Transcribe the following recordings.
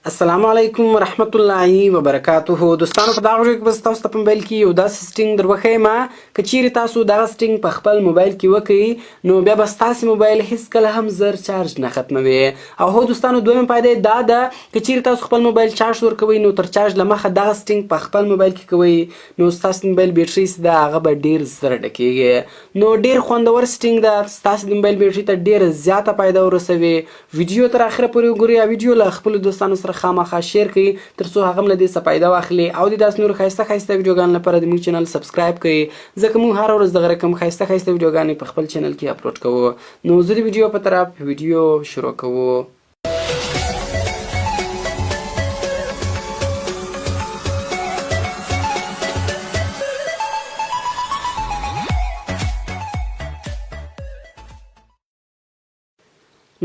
السلام علیکم ورحمت الله وبرکاته. دوستانو په دغه ورځ کې تاسو ته په موبایل کې یو داسې سټینګ دروخم که چیرې تاسو دغه سټینګ په خپل موبایل کې وکړئ نو بیا به ستاسو موبایل هیڅ کله هم زر چارج نه ختموي. او هو دوستانو دویم فائدې دا ده که چیرې تاسو خپل موبایل چارج ورکوئ نو تر چارج له مخه دغه سټینګ په خپل موبایل کې کوئ نو ستاسو موبایل بیټري چې ده هغه به ډېر زر ډکېږي. نو ډېر خوندور سټینګ ده، ستاسو د موبایل بیټري ته ډېره زیاته فایده ورسوي. ویډیو تر اخره پورې وګورئ او ویډیو له خپلو دوستانو سره خامخا شیر کړئ تر څو هغه هم له دې څه فایده واخلي او د داسې نورو ښایسته ښایسته ویډیوګانو لپاره د موږ چینل سبسکرایب کړئ ځکه موږ هره ورځ دغه رقم ښایسته ښایسته ویډیوګانې په خپل چینل کې اپلوډ کوو. نو زه د ویډیو په طرف ویډیو شروع کوو.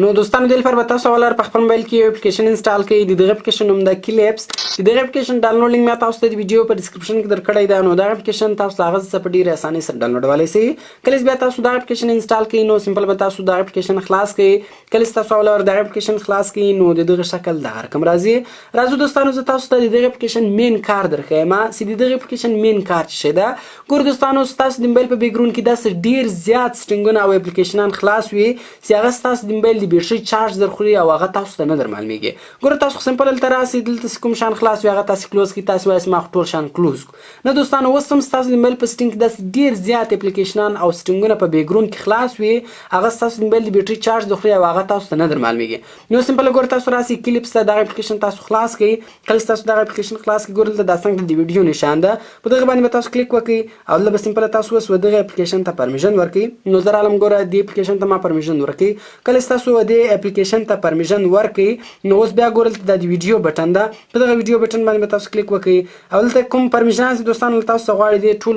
نو دوستانو دې لپاره به تاسو اول په خپل موبایل کې یو اپلیکیشن انسټال کړئ. د دغه اپلیکیشن نوم ده کلیپس. د دغه اپلیکیشن ډاونلوډ لینک مې تاسو ته د ویډیو په ډسکرپشن کې درکړی ده. نو دغه اپلیکیشن تاسو هغه څه په ډېرې اسانۍ سره ډاونلوډولی شئ. کله چې بیا تاسو دغه اپلیکیشن انسټال کړئ نو سمپل به تاسو دغه اپلیکیشن خلاص کړئ. کله چې تاسو اول دغه اپلیکیشن خلاص کړئ نو د دغه شکل دغه رقم راځي. راځو دوستانو زه تاسو ته د دغه اپلیکیشن مین کار درښیم چې د دغه اپلیکیشن مین کار څه شی ده. ګور دوستانو ستاسو د موبایل په بیکګراوند کې داسې ډېر زیات سټینګونه او اپلیکیشنان خلاص وي چې هغه ستاسو د موبایل د بیټرۍ چارج درخوري او هغه تاسو ته نه در معلومیږي. ګوره تاسو سمپل دلته راسئ، دلته کوم شان خلاص وي هغه تاسو کلوز کړئ. تاسو وایئ ما ټول شان کلوز کړو. نه دوستانو اوس هم ستاسو د موبایل په سټینګ کې داسې ډېر زیات اپلیکیشنان او سټینګونه په بیکګراوند کې خلاص وي هغه ستاسو د موبایل د بیټرۍ چارج درخوري او هغه تاسو ته نه در معلومیږي. نو سمپل ګوره تاسو راسئ کلیپس ته دغه اپلیکیشن تاسو خلاص کړئ. کله چې تاسو دغه اپلیکیشن خلاص کړئ ګوره دلته دا څنګه د ویډیو نشان ده په دغه باندې به تاسو کلیک وکړئ او دلته به سمپل تاسو اوس دغه اپلیکیشن ته پرمیشن ورکړئ. نو زه رالم ګوره دې اپلیکیشن ته ما پرمیشن ورکړئ. کله چې تاسو دې اپلیکیشن ته پرمیشن ورکړئ نو اوس بیا ګورئ دلته د ویډیو بټن ده په دغه ویډیو بټن باندې به تاسو کلیک وکړئ او دلته کوم پرمیشنان چې دوستانو له تاسو څخه غواړي دې ټول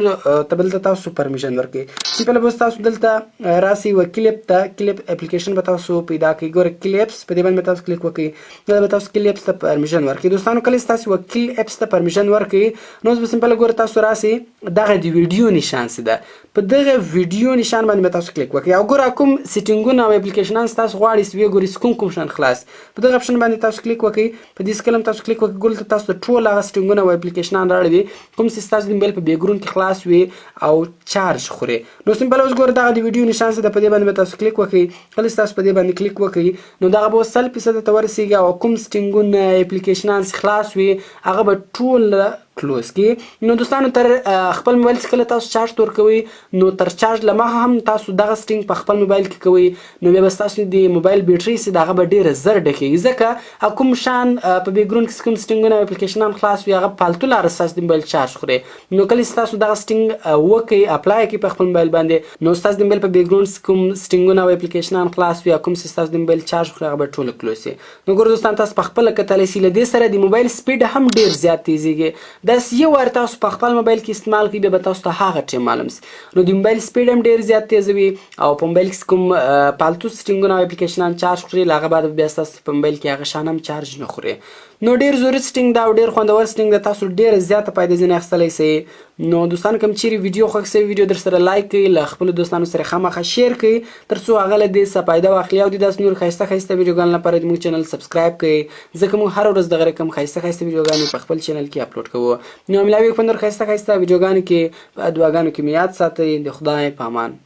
ته به دلته تاسو پرمیشن ورکړئ. سمپل به تاسو دلته راسئ و کلیپ ته کلیپ اپلیکیشن به تاسو پیدا کړئ. ګوره کلیپس په دې باندې به تاسو کلیک وکړئ. دلته به تاسو کلیپس ته پرمیشن ورکړئ. دوستانو کله چې تاسو و کلیپس ته پرمیشن ورکړئ نو اوس به سمپل ګوره تاسو راسئ دغه د ویډیو نشان چې ده په دغه ویډیو نشان باندې به تاسو کلیک وکړئ او ګوره کوم سیټینګونه او اپلیکیشنان تاسو غواړئ چې وګورئ کوم شان خلاص په دغه اپشن باندې تاسو کلیک وکړئ. په دې سکلم تاسو کلیک وکړئ ګوره تاسو ټول هغه سټینګونه او اپلیکیشنان راړي دي کوم چې تاسو د موبایل په بیکګراوند کې خلاص وي او چارج خوري. نو سمپل اوس ګوره دغه د ویډیو نشان چې په دې باندې به تاسو کلیک وکړئ. کله چې تاسو په دې باندې کلیک وکړئ نو دغه به 100% ته ورسیږي او کوم سټینګونه اپلیکیشنان خلاص وي هغه به ټول کلوز کی. نو دوستانو تر خپل موبایل څخه تاسو چارج ورکوي نو تر چارج لمخه هم تاسو دغه سټینګ په خپل موبایل کې کوي نو بیا تاسو د موبایل بیټري چې دغه به ډیره زر ډکېږي ځکه کوم شان په بیکګراوند کې کوم سټینګونه او اپلیکیشنان خلاص وي هغه فالتو لاره تاسو د موبایل چارج خوري. نو کله چې تاسو دغه سټینګ وکړئ اپلای کړئ په خپل موبایل باندې نو تاسو د موبایل په بیکګراوند کوم سټینګونه او اپلیکیشنان خلاص وي کوم چې تاسو د موبایل چارج خوري هغه به ټول کلوز شي. نو ګور دوستان تاسو په خپل کتلی شئ له دې سره د موبایل سپیډ هم ډیر زیات تیزیږي. دا یو ورته تاسو په خپل موبایل کې استعمال کړئ بیا به تاسو ته هغه ټیم معلوم شي. نو د موبایل سپیډ هم ډېر زیات تیز وي او په موبایل کې کوم پالتو سټینګونه او اپلیکیشنان چارج خوري له هغه بعد بیا ستاسو په موبایل کې هغه شان هم چارج نه خوري. نو ډېر ضروري سټینګ ده او ډېر خوندور سټینګ ده. تاسو ډېره زیاته فایده ځینې اخیستلی شئ. نو دوستان کوم چیرې ویډیو خوښ شوي ویډیو در سره لایک کړئ له خپلو دوستانو سره خامخا شیر کړئ تر څو هغه له دې څه فایده واخلي او د داسې نور ښایسته ښایسته ویډیوګانو لپاره زموږ چینل سبسکرایب کړئ ځکه موږ هره ورځ دغه رقم ښایسته ښایسته ویډیوګانې په خپل چینل کې اپلوډ کوو. نو ملاوي په نور ښایسته ښایسته ویډیوګانو کې په دعاګانو کې مې یاد ساتئ. د خدای په امان.